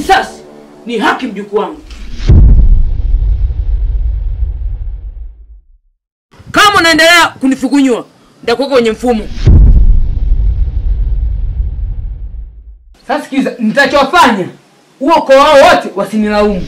Kisasi ni haki mjukuu wangu. Kama unaendelea kunifukunyua, nitakuweka kwenye mfumo. Sasa sikiza, nitachofanya huo kwa wao wote wasinilaumu.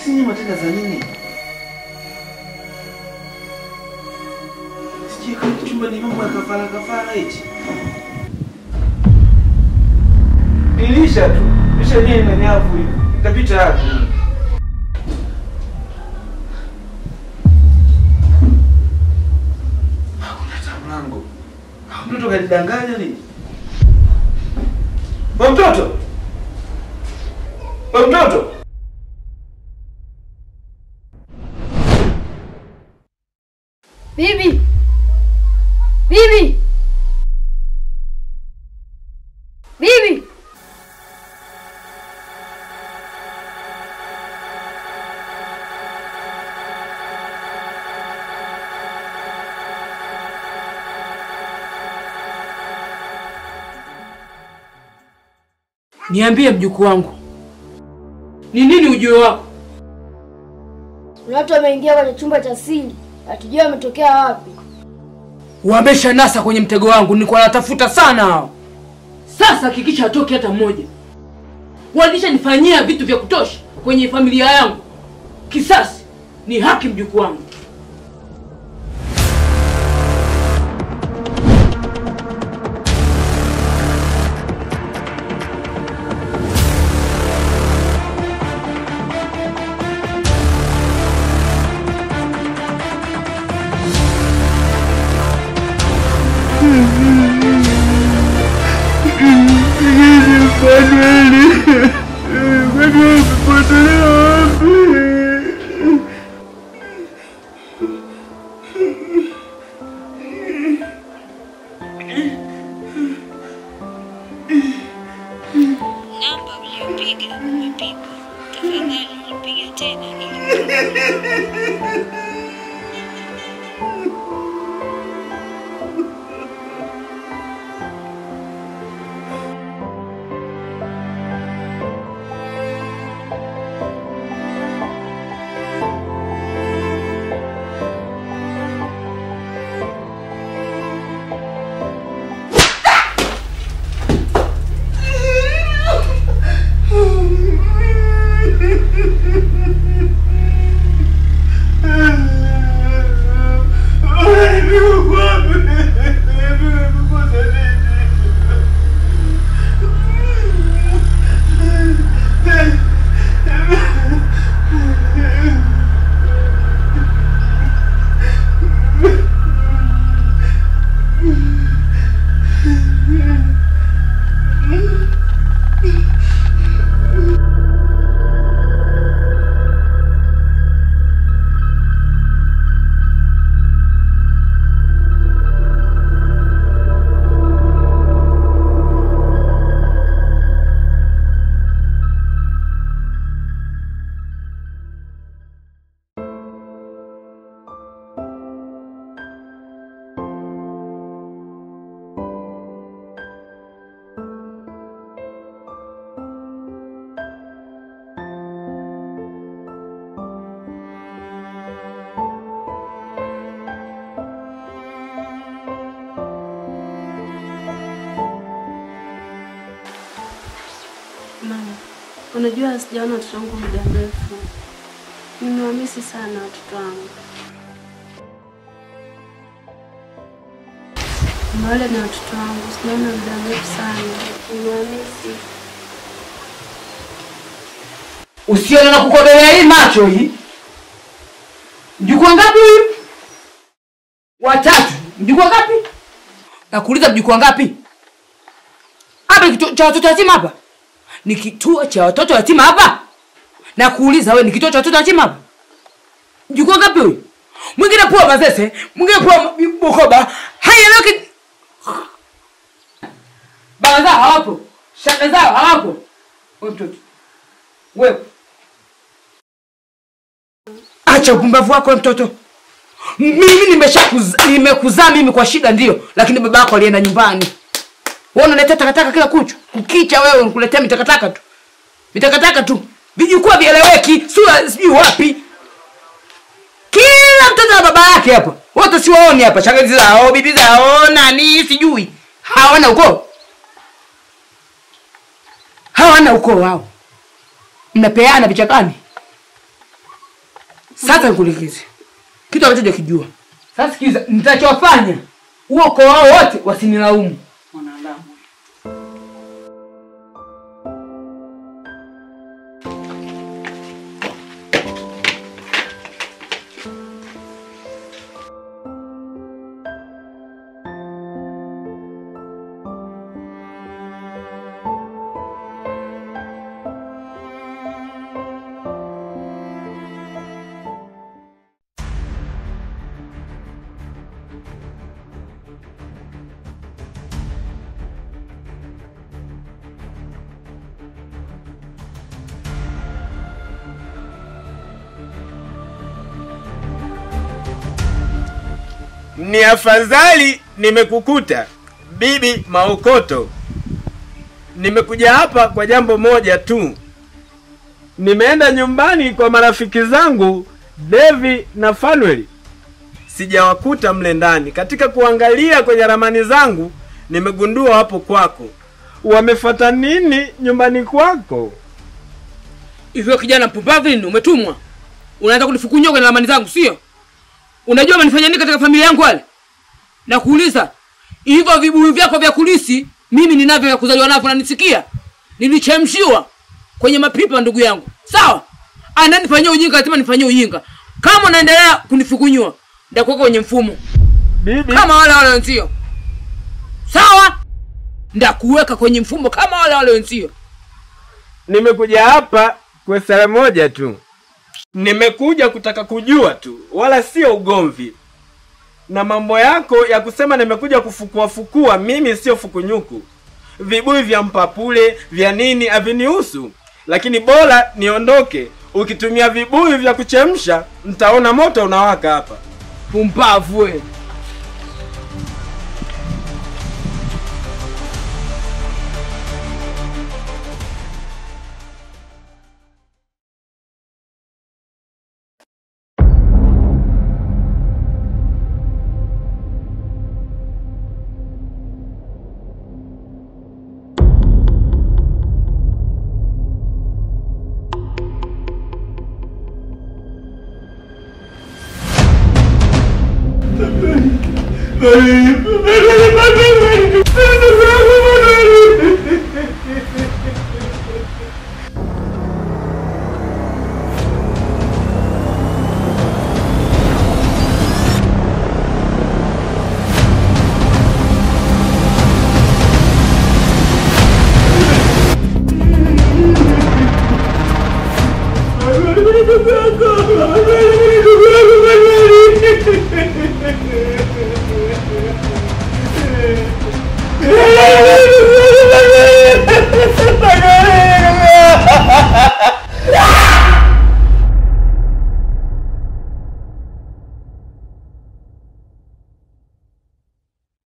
Sini matenda za nini? Sijui kama chumba ni mambo ya kafara eti. Nilisha tu. Nisha nini na nyavu hivi. Nikapita hapo. Hakuna tamlango. Mtoto kanidanganya nini? Wa mtoto. Bibi! Bibi! Bibi! Niambie mjukuu wangu. Ni nini ujio wako? Watu wameingia kwenye chumba cha siri. Hatujui wametokea wapi. Wamesha nasa kwenye mtego wangu, nilikuwa natafuta sana hao. Sasa hakikisha hatoki hata mmoja. Walishanifanyia vitu vya kutosha kwenye familia yangu. Kisasi ni haki mjukuu wangu. Namba uliyopiga umepigwa. Tafadhali ulipiga tena Ah! Unajua sijaona watoto wangu muda mrefu. Nimewamisi sana watoto wangu. Wale na watoto wangu sijaona muda mrefu sana. Nimewamisi. Usione na kukodolea hii macho hii. Mjukuu ngapi huyu? Watatu. Mjukuu ngapi? Nakuuliza mjukuu ngapi? Hapa ni kituo cha watoto yatima hapa? Ni kituo cha watoto yatima hapa? Nakuuliza wewe, ni kituo cha watoto yatima hapa? Mjukuu ngapi huyu? Mwingine poa Mazese, mwingine poa Bukoba. Haya leo baba zao hawapo. Shaka zao hawapo. Wewe mtoto. Wewe. Acha upumbavu wako mtoto. Mimi nimekuzaa mimi kwa shida ndio, lakini baba yako alienda nyumbani. Wewe unaleta takataka kila kuchu. Kukicha wewe unakuletea mitakataka tu. Mitakataka tu. Vijukua vieleweki, sura sijui wapi. Kila mtoto na baba yake hapa. Wote siwaoni hapa, shangazi zao, bibi zao, nani sijui. Hawana ukoo. Hawana ukoo wao. Mnapeana vichakani. Sasa nikulikize. Kitu ambacho hujakijua. Sasa sikiza, nitachofanya huo ukoo wao wote wasinilaumu. Mwanadamu. Ni afadhali nimekukuta bibi Maokoto. Nimekuja hapa kwa jambo moja tu. Nimeenda nyumbani kwa marafiki zangu Devi na Fanuel. Sijawakuta mle ndani. Katika kuangalia kwenye ramani zangu nimegundua hapo kwako. Wamefuata nini nyumbani kwako? Hivyo kijana mpumbavu nini umetumwa? Unaanza kunifukunywa kwenye ramani zangu sio? Unajua umenifanya nini katika familia yangu wale? Na kuuliza, hivyo vibuyu vyako vya kulisi mimi ninavyo vya kuzaliwa navyo unanisikia? Nilichemshiwa kwenye mapipa ndugu yangu. Sawa? Ananifanyia ujinga lazima nifanyie ujinga. Kama unaendelea kunifukunywa, ndakuweka kwenye mfumo. Bibi Kama wale wenzio. Sawa? Ndakuweka kwenye mfumo kama wale wenzio. Nimekuja hapa kwa sala moja tu. Nimekuja kutaka kujua tu, wala sio ugomvi. Na mambo yako ya kusema nimekuja kufukua mimi sio fukunyuku. Vibuyu vya mpapule, vya nini havinihusu. Lakini bora niondoke. Ukitumia vibuyu vya kuchemsha, nitaona moto unawaka hapa. Pumbavu wewe.